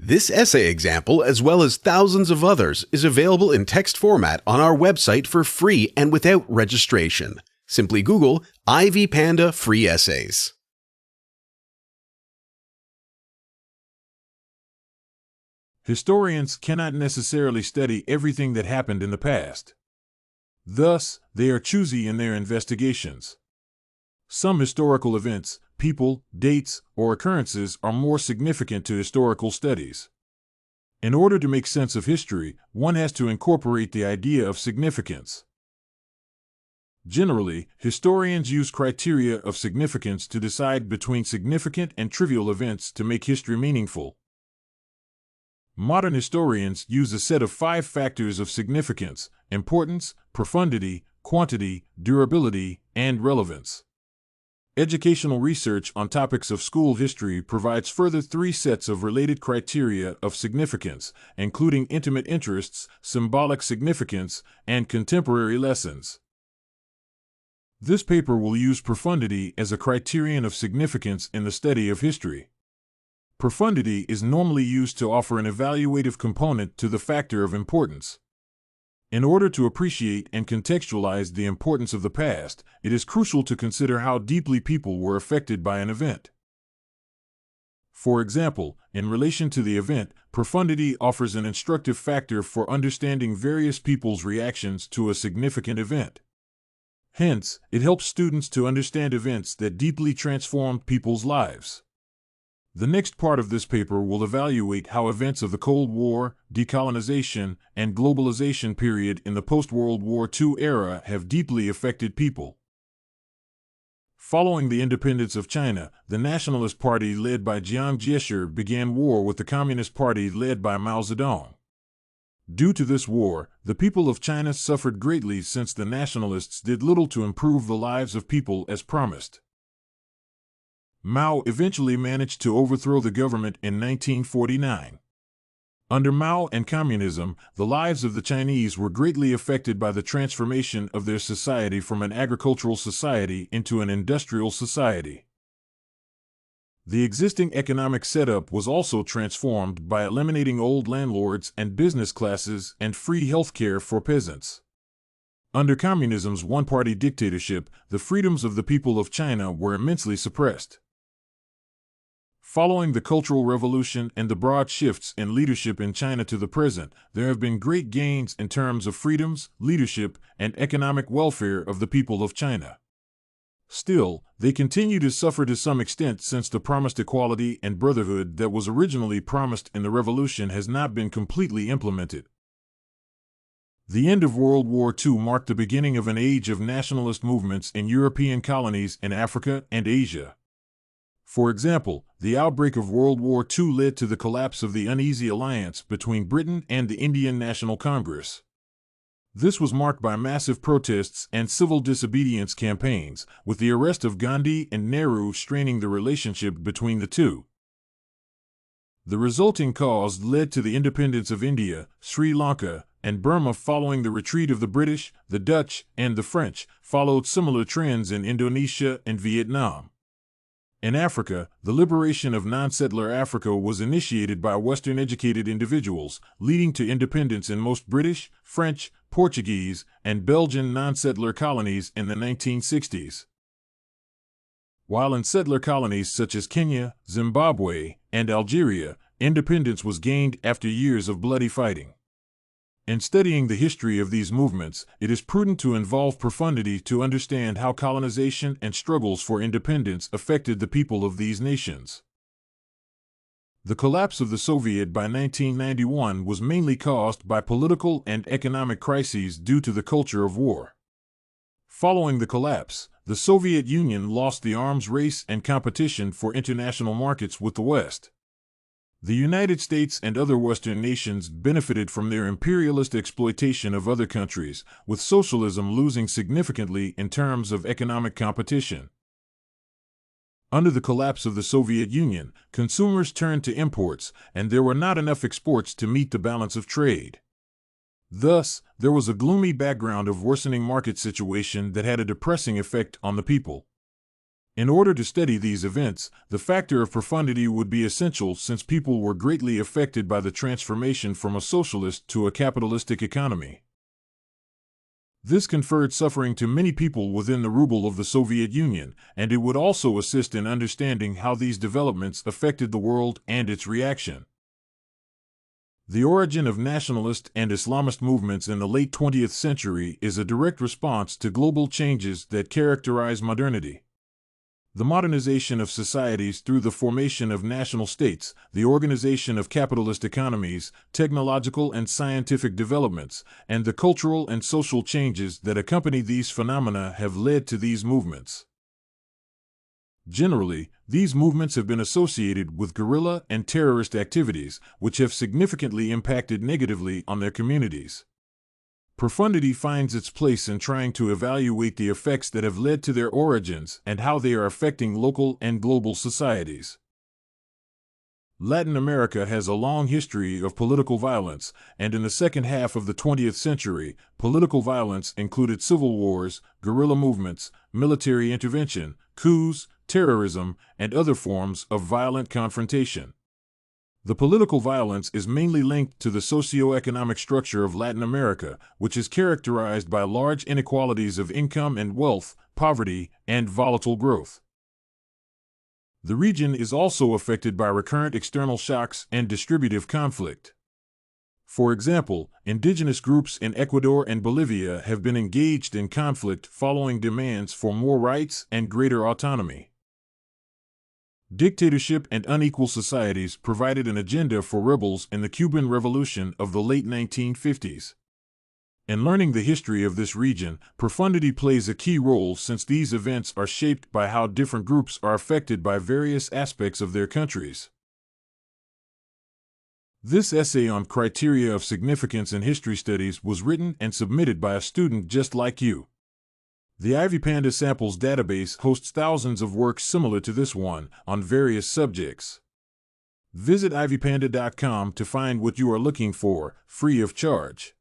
This essay example, as well as thousands of others, is available in text format on our website for free and without registration. Simply Google Ivy Panda Free Essays. Historians cannot necessarily study everything that happened in the past. Thus, they are choosy in their investigations. Some historical events, people, dates, or occurrences are more significant to historical studies. In order to make sense of history, one has to incorporate the idea of significance. Generally, historians use criteria of significance to decide between significant and trivial events to make history meaningful. Modern historians use a set of 5 factors of significance: importance, profundity, quantity, durability, and relevance. Educational research on topics of school history provides further 3 sets of related criteria of significance, including intimate interests, symbolic significance, and contemporary lessons. This paper will use profundity as a criterion of significance in the study of history. Profundity is normally used to offer an evaluative component to the factor of importance. In order to appreciate and contextualize the importance of the past, it is crucial to consider how deeply people were affected by an event. For example, in relation to the event, profundity offers an instructive factor for understanding various people's reactions to a significant event. Hence, it helps students to understand events that deeply transformed people's lives. The next part of this paper will evaluate how events of the Cold War, decolonization, and globalization period in the post-World War II era have deeply affected people. Following the independence of China, the Nationalist Party led by Jiang Jieshi began war with the Communist Party led by Mao Zedong. Due to this war, the people of China suffered greatly since the nationalists did little to improve the lives of people as promised. Mao eventually managed to overthrow the government in 1949. Under Mao and communism, the lives of the Chinese were greatly affected by the transformation of their society from an agricultural society into an industrial society. The existing economic setup was also transformed by eliminating old landlords and business classes and free healthcare for peasants. Under communism's one-party dictatorship, the freedoms of the people of China were immensely suppressed. Following the Cultural Revolution and the broad shifts in leadership in China to the present, there have been great gains in terms of freedoms, leadership, and economic welfare of the people of China. Still, they continue to suffer to some extent since the promised equality and brotherhood that was originally promised in the revolution has not been completely implemented. The end of World War II marked the beginning of an age of nationalist movements in European colonies in Africa and Asia. For example, the outbreak of World War II led to the collapse of the uneasy alliance between Britain and the Indian National Congress. This was marked by massive protests and civil disobedience campaigns, with the arrest of Gandhi and Nehru straining the relationship between the two. The resulting cause led to the independence of India, Sri Lanka, and Burma. Following the retreat of the British, the Dutch, and the French, followed similar trends in Indonesia and Vietnam. In Africa, the liberation of non-settler Africa was initiated by Western-educated individuals, leading to independence in most British, French, Portuguese, and Belgian non-settler colonies in the 1960s. While in settler colonies such as Kenya, Zimbabwe, and Algeria, independence was gained after years of bloody fighting. In studying the history of these movements, it is prudent to involve profundity to understand how colonization and struggles for independence affected the people of these nations. The collapse of the Soviet by 1991 was mainly caused by political and economic crises due to the culture of war. Following the collapse, the Soviet Union lost the arms race and competition for international markets with the West. The United States and other Western nations benefited from their imperialist exploitation of other countries, with socialism losing significantly in terms of economic competition. Under the collapse of the Soviet Union, consumers turned to imports, and there were not enough exports to meet the balance of trade. Thus, there was a gloomy background of worsening market situation that had a depressing effect on the people. In order to study these events, the factor of profundity would be essential since people were greatly affected by the transformation from a socialist to a capitalistic economy. This conferred suffering to many people within the ruble of the Soviet Union, and it would also assist in understanding how these developments affected the world and its reaction. The origin of nationalist and Islamist movements in the late 20th century is a direct response to global changes that characterize modernity. The modernization of societies through the formation of national states, the organization of capitalist economies, technological and scientific developments, and the cultural and social changes that accompany these phenomena have led to these movements. Generally, these movements have been associated with guerrilla and terrorist activities, which have significantly impacted negatively on their communities. Profundity finds its place in trying to evaluate the effects that have led to their origins and how they are affecting local and global societies. Latin America has a long history of political violence, and in the second half of the 20th century, political violence included civil wars, guerrilla movements, military intervention, coups, terrorism, and other forms of violent confrontation. The political violence is mainly linked to the socio-economic structure of Latin America, which is characterized by large inequalities of income and wealth, poverty, and volatile growth. The region is also affected by recurrent external shocks and distributive conflict. For example, indigenous groups in Ecuador and Bolivia have been engaged in conflict following demands for more rights and greater autonomy. Dictatorship and unequal societies provided an agenda for rebels in the Cuban Revolution of the late 1950s. In learning the history of this region, profundity plays a key role since these events are shaped by how different groups are affected by various aspects of their countries. This essay on criteria of significance in history studies was written and submitted by a student just like you. The Ivy Panda Samples database hosts thousands of works similar to this one on various subjects. Visit ivypanda.com to find what you are looking for, free of charge.